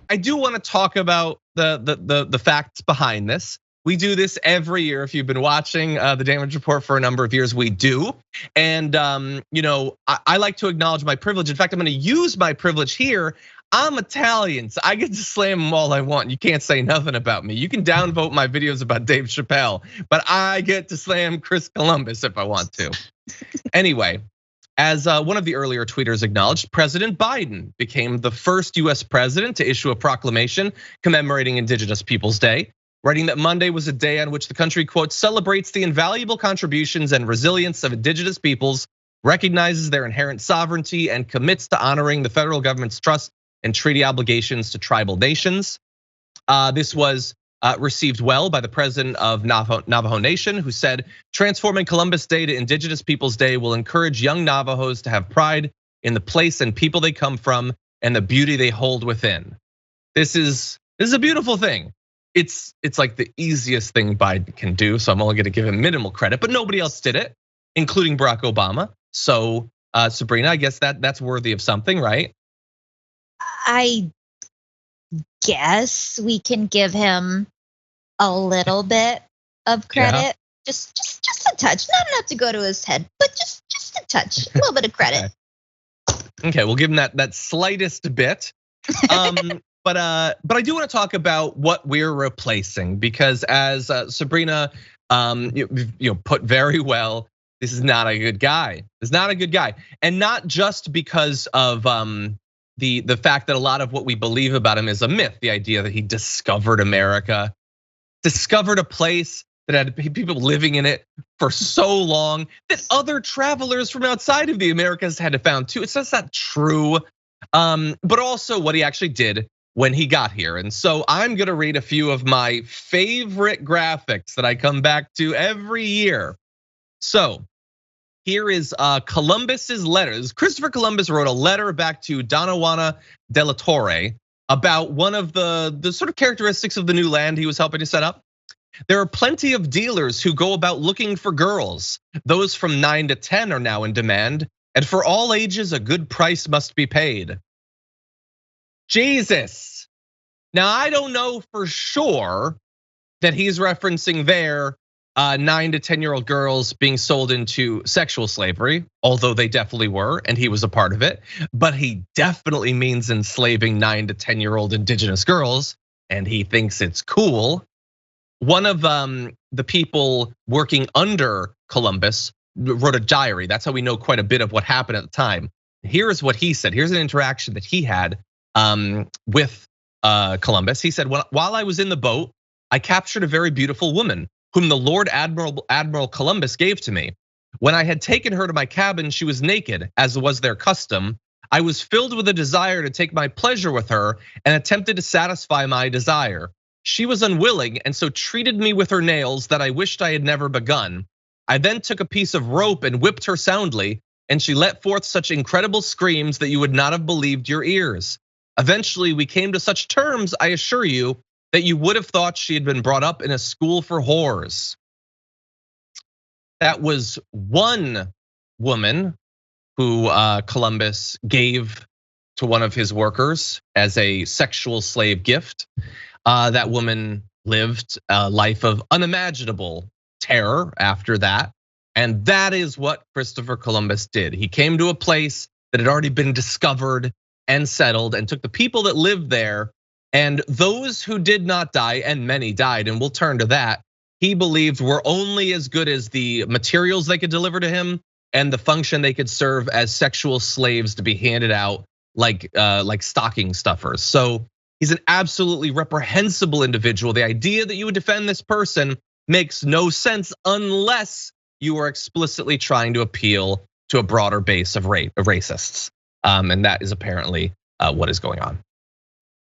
I do want to talk about the facts behind this. We do this every year. If you've been watching the Damage Report for a number of years, we do. And I like to acknowledge my privilege. In fact, I'm going to use my privilege here. I'm Italian, so I get to slam them all I want. You can't say nothing about me. You can downvote my videos about Dave Chappelle, but I get to slam Chris Columbus if I want to. Anyway, as one of the earlier tweeters acknowledged, President Biden became the first US president to issue a proclamation commemorating Indigenous Peoples Day, writing that Monday was a day on which the country, quote, celebrates the invaluable contributions and resilience of Indigenous peoples, recognizes their inherent sovereignty, and commits to honoring the federal government's trust and treaty obligations to tribal nations. This was received well by the president of Navajo Nation, who said, transforming Columbus Day to Indigenous Peoples Day will encourage young Navajos to have pride in the place and people they come from and the beauty they hold within. This is a beautiful thing. It's like the easiest thing Biden can do, so I'm only gonna give him minimal credit, but nobody else did it, including Barack Obama. So Sabrina, I guess that's worthy of something, right? I guess we can give him a little bit of credit, yeah. just a touch, not enough to go to his head, but just a touch, a little bit of credit. Okay, we'll give him that slightest bit. But I do want to talk about what we're replacing, because as Sabrina put very well, this is not a good guy. It's not a good guy, and not just because of the fact that a lot of what we believe about him is a myth. The idea that he discovered America, discovered a place that had people living in it for so long that other travelers from outside of the Americas had to found too. It's just not true. But also what he actually did when he got here. And so I'm gonna read a few of my favorite graphics that I come back to every year. So here is Columbus's letters. Christopher Columbus wrote a letter back to Donawana de la Torre about one of the sort of characteristics of the new land he was helping to set up. There are plenty of dealers who go about looking for girls. Those from 9 to 10 are now in demand, and for all ages, a good price must be paid. Jesus. Now, I don't know for sure that he's referencing there 9 to 10-year-old girls being sold into sexual slavery, although they definitely were, and he was a part of it. But he definitely means enslaving 9 to 10-year-old indigenous girls, and he thinks it's cool. One of the people working under Columbus wrote a diary. That's how we know quite a bit of what happened at the time. Here's what he said. Here's an interaction that he had with Columbus. He said, while I was in the boat, I captured a very beautiful woman whom the Lord Admiral Columbus gave to me. When I had taken her to my cabin, she was naked, as was their custom. I was filled with a desire to take my pleasure with her and attempted to satisfy my desire. She was unwilling and so treated me with her nails that I wished I had never begun. I then took a piece of rope and whipped her soundly, and she let forth such incredible screams that you would not have believed your ears. Eventually, we came to such terms, I assure you, that you would have thought she had been brought up in a school for whores. That was one woman who Columbus gave to one of his workers as a sexual slave gift. That woman lived a life of unimaginable terror after that. And that is what Christopher Columbus did. He came to a place that had already been discovered and settled, and took the people that lived there, and those who did not die, and many died, and we'll turn to that, he believed were only as good as the materials they could deliver to him and the function they could serve as sexual slaves to be handed out like stocking stuffers. So he's an absolutely reprehensible individual. The idea that you would defend this person makes no sense unless you are explicitly trying to appeal to a broader base of racists. And that is apparently what is going on.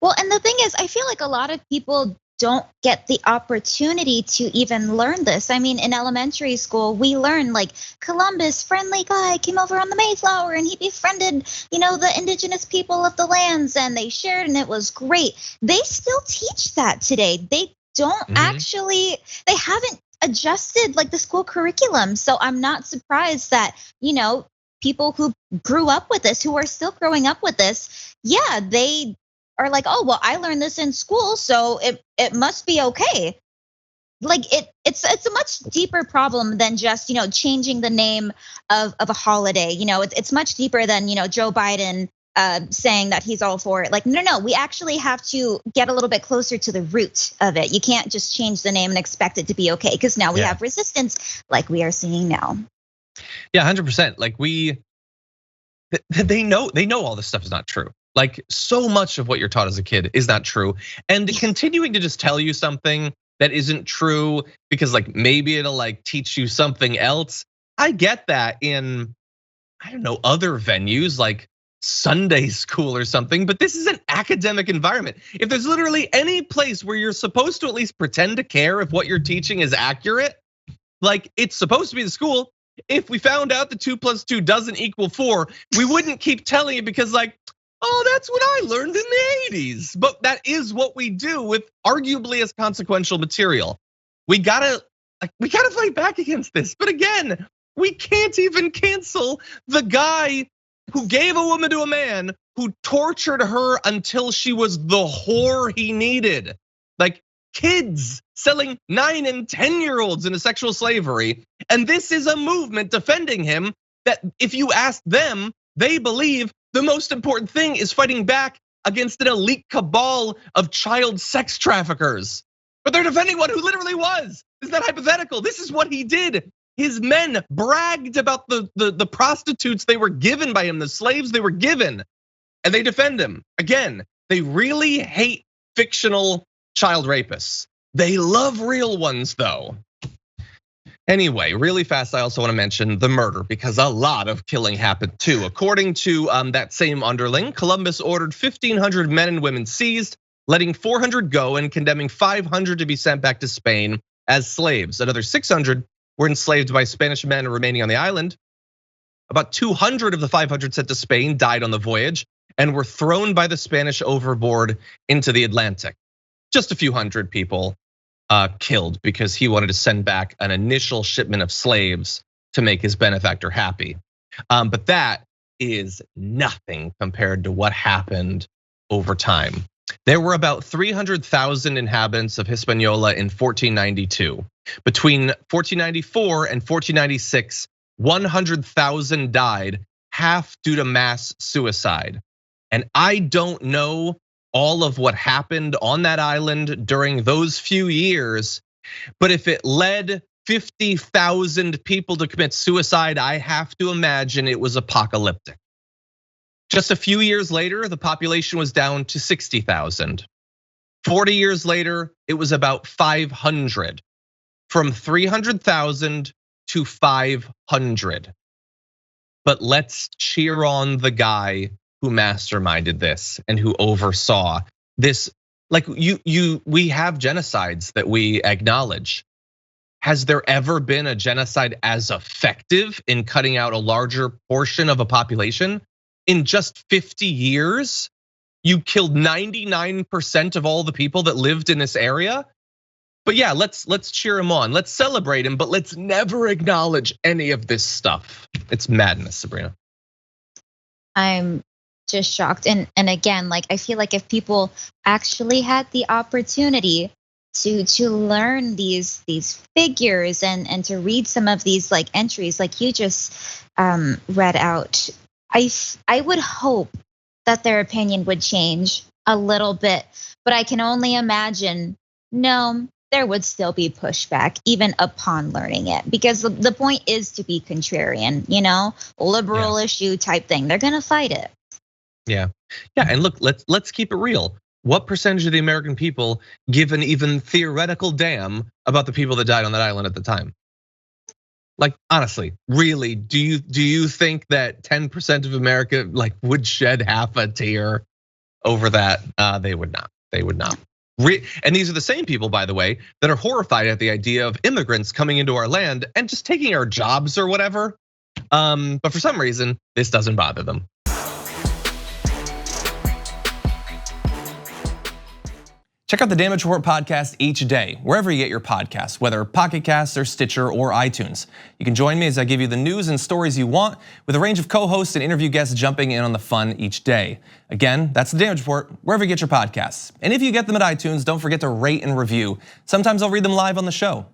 Well, and the thing is, I feel like a lot of people don't get the opportunity to even learn this. I mean, in elementary school, we learn like Columbus, friendly guy, came over on the Mayflower and he befriended, the indigenous people of the lands, and they shared and it was great. They still teach that today. They don't actually, they haven't adjusted like the school curriculum. So I'm not surprised that, people who grew up with this, who are still growing up with this, yeah, they are like, oh well, I learned this in school, so it must be okay. Like it's a much deeper problem than just changing the name of a holiday. It's much deeper than Joe Biden saying that he's all for it. Like no, we actually have to get a little bit closer to the root of it. You can't just change the name and expect it to be okay, because now we have resistance like we are seeing now. Yeah, 100%. Like they know all this stuff is not true. Like so much of what you're taught as a kid is not true, and continuing to just tell you something that isn't true because like maybe it'll like teach you something else. I get that in, I don't know, other venues like Sunday school or something, but this is an academic environment. If there's literally any place where you're supposed to at least pretend to care if what you're teaching is accurate, like it's supposed to be the school. If we found out that 2 + 2 doesn't equal 4, we wouldn't keep telling you because like, oh, that's what I learned in the 80s. But that is what we do with arguably as consequential material. We gotta fight back against this. But again, we can't even cancel the guy who gave a woman to a man who tortured her until she was the whore he needed. Like kids selling 9 and 10-year-olds into sexual slavery. And this is a movement defending him that if you ask them, they believe the most important thing is fighting back against an elite cabal of child sex traffickers. But they're defending one who literally was. Isn't that hypothetical? This is what he did. His men bragged about the prostitutes they were given by him, the slaves they were given, and they defend him. Again, they really hate fictional child rapists. They love real ones though. Anyway, really fast, I also want to mention the murder because a lot of killing happened too. According to that same underling, Columbus ordered 1,500 men and women seized, letting 400 go and condemning 500 to be sent back to Spain as slaves. Another 600 were enslaved by Spanish men remaining on the island. About 200 of the 500 sent to Spain died on the voyage and were thrown by the Spanish overboard into the Atlantic. Just a few hundred people killed because he wanted to send back an initial shipment of slaves to make his benefactor happy. But that is nothing compared to what happened over time. There were about 300,000 inhabitants of Hispaniola in 1492. Between 1494 and 1496, 100,000 died, half due to mass suicide. And I don't know all of what happened on that island during those few years, but if it led 50,000 people to commit suicide, I have to imagine it was apocalyptic. Just a few years later, the population was down to 60,000. 40 years later, it was about 500. From 300,000 to 500. But let's cheer on the guy who masterminded this and who oversaw this. Like we have genocides that we acknowledge. Has there ever been a genocide as effective in cutting out a larger portion of a population? In just 50 years, you killed 99% of all the people that lived in this area. But yeah, let's cheer him on. Let's celebrate him, but let's never acknowledge any of this stuff. It's madness, Sabrina. I'm just shocked. And again, like I feel like if people actually had the opportunity to learn these figures and to read some of these like entries like you just read out, I would hope that their opinion would change a little bit, but I can only imagine no, there would still be pushback even upon learning it, because the point is to be contrarian, liberal issue type thing. They're gonna fight it. Yeah, and look, let's keep it real. What percentage of the American people give an even theoretical damn about the people that died on that island at the time? Like honestly, really, do you think that 10% of America like would shed half a tear over that? They would not. They would not. And these are the same people, by the way, that are horrified at the idea of immigrants coming into our land and just taking our jobs or whatever. But for some reason, this doesn't bother them. Check out the Damage Report podcast each day, wherever you get your podcasts, whether Pocket Casts or Stitcher or iTunes. You can join me as I give you the news and stories you want, with a range of co-hosts and interview guests jumping in on the fun each day. Again, that's the Damage Report, wherever you get your podcasts. And if you get them at iTunes, don't forget to rate and review. Sometimes I'll read them live on the show.